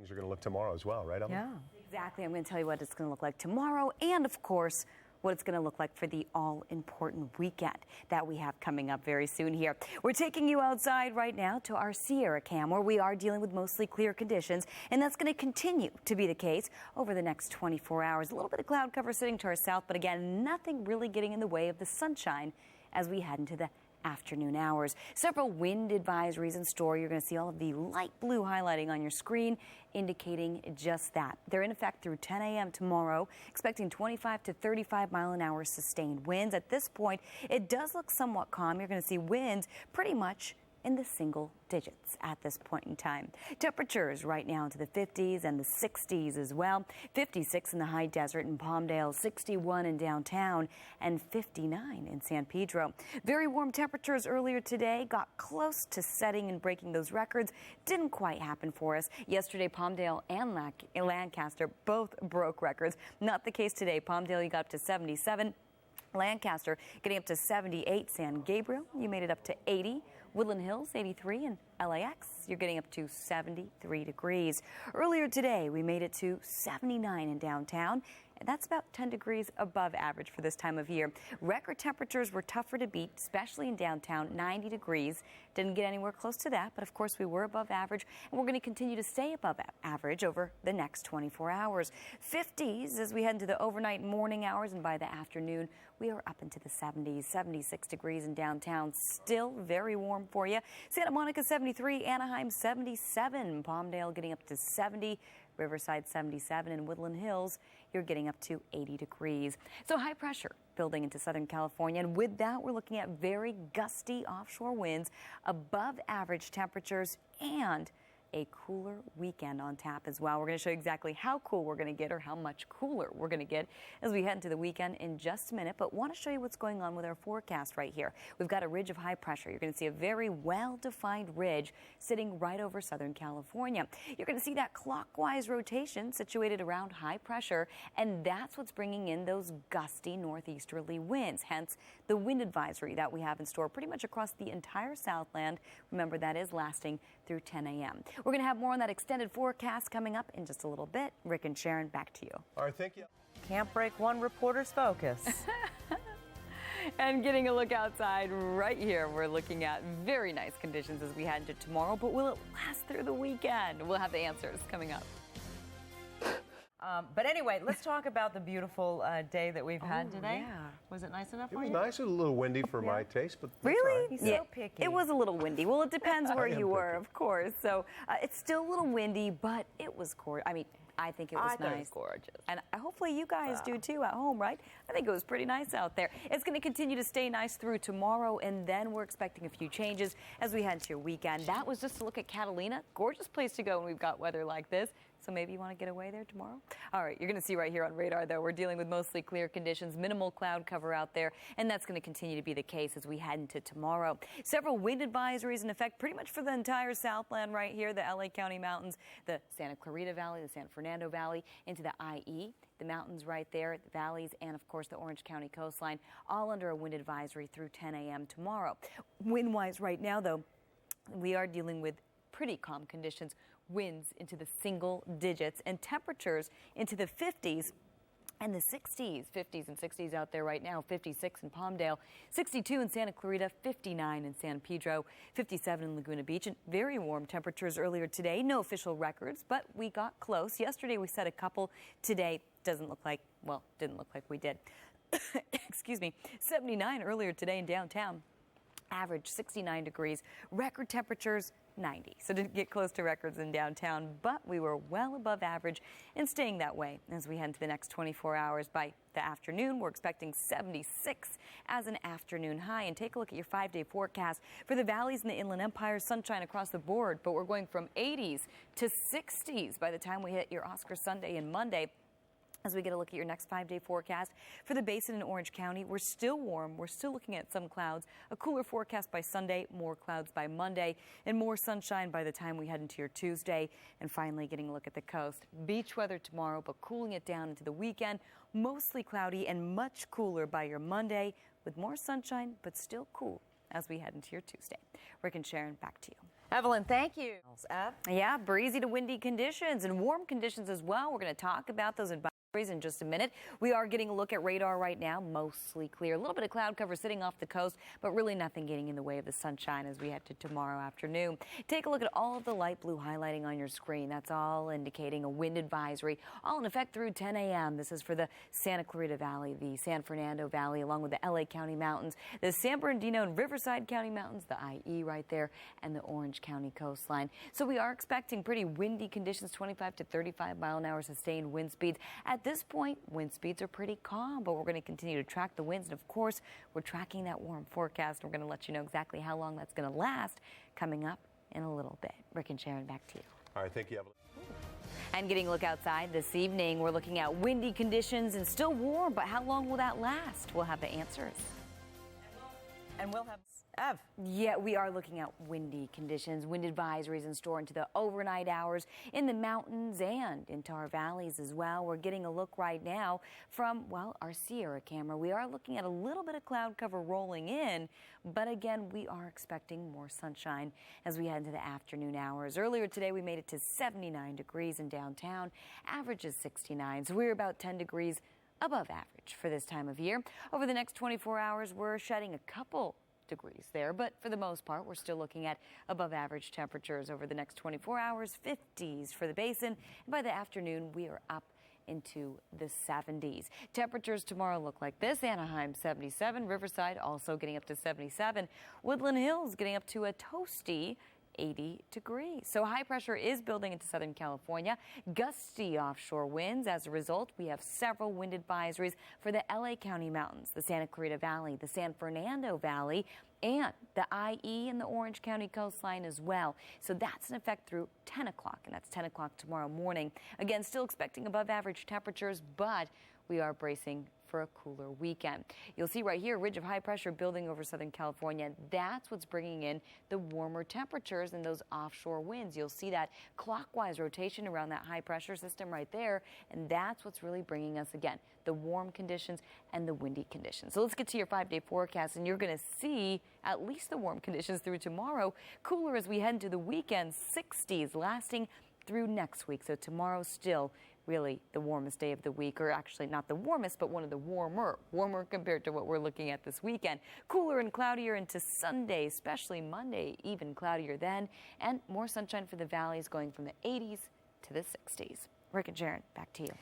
things are going to look tomorrow as well, right, Evelyn? Yeah. Exactly. I'm going to tell you what it's going to look like tomorrow and, of course, what it's going to look like for the all-important weekend that we have coming up very soon here. We're taking you outside right now to our Sierra Cam, where we are dealing with mostly clear conditions, and that's going to continue to be the case over the next 24 hours. A little bit of cloud cover sitting to our south, but again, nothing really getting in the way of the sunshine as we head into the afternoon hours. Several wind advisories in store. You're going to see all of the light blue highlighting on your screen indicating just that. They're in effect through 10 a.m. tomorrow, expecting 25 to 35 mile an hour sustained winds. At this point, it does look somewhat calm. You're going to see winds pretty much in the single digits at this point in time. Temperatures right now into the 50s and the 60s as well. 56 in the high desert in Palmdale, 61 in downtown, and 59 in San Pedro. Very warm temperatures earlier today, got close to setting and breaking those records. Didn't quite happen for us. Yesterday, Palmdale and Lancaster both broke records. Not the case today. Palmdale, you got up to 77. Lancaster getting up to 78. San Gabriel, you made it up to 80. Woodland Hills, 83, and LAX, you're getting up to 73 degrees. Earlier today, we made it to 79 in downtown. That's about 10 degrees above average for this time of year. Record temperatures were tougher to beat, especially in downtown, 90 degrees. Didn't get anywhere close to that, but of course we were above average, and we're going to continue to stay above average over the next 24 hours. 50s as we head into the overnight morning hours, and by the afternoon, we are up into the 70s, 76 degrees in downtown. Still very warm for you. Santa Monica, 73, Anaheim, 77, Palmdale getting up to 70. Riverside 77, and Woodland Hills, you're getting up to 80 degrees. So high pressure building into Southern California, and with that, we're looking at very gusty offshore winds, above average temperatures, and a cooler weekend on tap as well. We're going to show you exactly how cool we're going to get, or how much cooler we're going to get as we head into the weekend in just a minute, but want to show you what's going on with our forecast right here. We've got a ridge of high pressure. You're going to see a very well-defined ridge sitting right over Southern California. You're going to see that clockwise rotation situated around high pressure, and that's what's bringing in those gusty northeasterly winds, hence the wind advisory that we have in store pretty much across the entire Southland. Remember, that is lasting through 10 a.m. We're going to have more on that extended forecast coming up in just a little bit. Rick and Sharon, back to you. All right, thank you. Can't break one reporter's focus. And getting a look outside right here, we're looking at very nice conditions as we head into tomorrow, but will it last through the weekend? We'll have the answers coming up. But anyway, let's talk about the beautiful day that we've had today. Yeah. Was it nice enough It for was you? nice. It was a little windy for my taste, but that's Really? all right. He's Yeah. so picky. It was a little windy. Well, it depends where I am you were, picky. of course. So it's still a little windy, but it was gorgeous. I mean, I think it was thought it nice. was gorgeous. And hopefully you guys do too at home, right? I think it was pretty nice out there. It's going to continue to stay nice through tomorrow, and then we're expecting a few changes as we head into your weekend. That was just a look at Catalina. Gorgeous place to go when we've got weather like this. So maybe you want to get away there tomorrow? All right, you're going to see right here on radar, though, we're dealing with mostly clear conditions, minimal cloud cover out there, and that's going to continue to be the case as we head into tomorrow. Several wind advisories in effect pretty much for the entire Southland right here, the LA County Mountains, the Santa Clarita Valley, the San Fernando Valley, into the IE, the mountains right there, the valleys, and of course the Orange County coastline, all under a wind advisory through 10 a.m. tomorrow. Wind-wise right now, though, we are dealing with pretty calm conditions, winds into the single digits, and temperatures into the 50s and the 60s. 50s and 60s out there right now. 56 in Palmdale, 62 in Santa Clarita, 59 in San Pedro, 57 in Laguna Beach, and very warm temperatures earlier today. No official records, but we got close. Yesterday we set a couple. Today didn't look like we did. Excuse me. 79 earlier today in downtown. Average 69 degrees. Record temperatures 90. So didn't get close to records in downtown, but we were well above average and staying that way as we head into the next 24 hours. By the afternoon, we're expecting 76 as an afternoon high. And take a look at your 5-day forecast for the valleys in the Inland Empire. Sunshine across the board, but we're going from 80s to 60s by the time we hit your Oscar Sunday and Monday. As we get a look at your next 5-day forecast for the basin in Orange County, we're still warm. We're still looking at some clouds. A cooler forecast by Sunday, more clouds by Monday, and more sunshine by the time we head into your Tuesday. And finally, getting a look at the coast. Beach weather tomorrow, but cooling it down into the weekend. Mostly cloudy and much cooler by your Monday, with more sunshine, but still cool as we head into your Tuesday. Rick and Sharon, back to you. Evelyn, thank you. Ev? Yeah, breezy to windy conditions and warm conditions as well. We're going to talk about those advisories in just a minute. We are getting a look at radar right now, mostly clear. A little bit of cloud cover sitting off the coast, but really nothing getting in the way of the sunshine as we head to tomorrow afternoon. Take a look at all of the light blue highlighting on your screen. That's all indicating a wind advisory, all in effect through 10 a.m. This is for the Santa Clarita Valley, the San Fernando Valley, along with the LA County Mountains, the San Bernardino and Riverside County Mountains, the IE right there, and the Orange County coastline. So we are expecting pretty windy conditions, 25 to 35 mile an hour sustained wind speeds. At this point, wind speeds are pretty calm, but we're going to continue to track the winds. And of course, we're tracking that warm forecast. We're going to let you know exactly how long that's going to last coming up in a little bit. Rick and Sharon, back to you. All right, thank you, Evelyn. And getting a look outside this evening, we're looking at windy conditions and still warm, but how long will that last? We'll have the answers. And we'll have Ev. Yeah, we are looking at windy conditions, wind advisories in store into the overnight hours in the mountains and into our valleys as well. We're getting a look right now from, well, our Sierra camera. We are looking at a little bit of cloud cover rolling in, but again, we are expecting more sunshine as we head into the afternoon hours. Earlier today, we made it to 79 degrees in downtown. Average is 69, so we're about 10 degrees above average for this time of year. Over the next 24 hours, we're shedding a couple degrees there, but for the most part, we're still looking at above average temperatures over the next 24 hours, 50s for the basin. And by the afternoon, we are up into the 70s. Temperatures tomorrow look like this. Anaheim 77, Riverside also getting up to 77, Woodland Hills getting up to a toasty 80 degrees. So high pressure is building into Southern California. Gusty offshore winds. As a result, we have several wind advisories for the LA County Mountains, the Santa Clarita Valley, the San Fernando Valley, and the IE and the Orange County coastline as well. So that's in effect through 10 o'clock, and that's 10 o'clock tomorrow morning. Again, still expecting above average temperatures, but we are bracing for a cooler weekend. You'll see right here, a ridge of high pressure building over Southern California. That's what's bringing in the warmer temperatures and those offshore winds. You'll see that clockwise rotation around that high pressure system right there. And that's what's really bringing us, again, the warm conditions and the windy conditions. So let's get to your 5-day forecast, and you're going to see at least the warm conditions through tomorrow. Cooler as we head into the weekend, 60s lasting through next week. So tomorrow still really the warmest day of the week, or actually not the warmest, but one of the warmer compared to what we're looking at this weekend. Cooler and cloudier into Sunday, especially Monday, even cloudier then, and more sunshine for the valleys going from the 80s to the 60s. Rick and Sharon, back to you.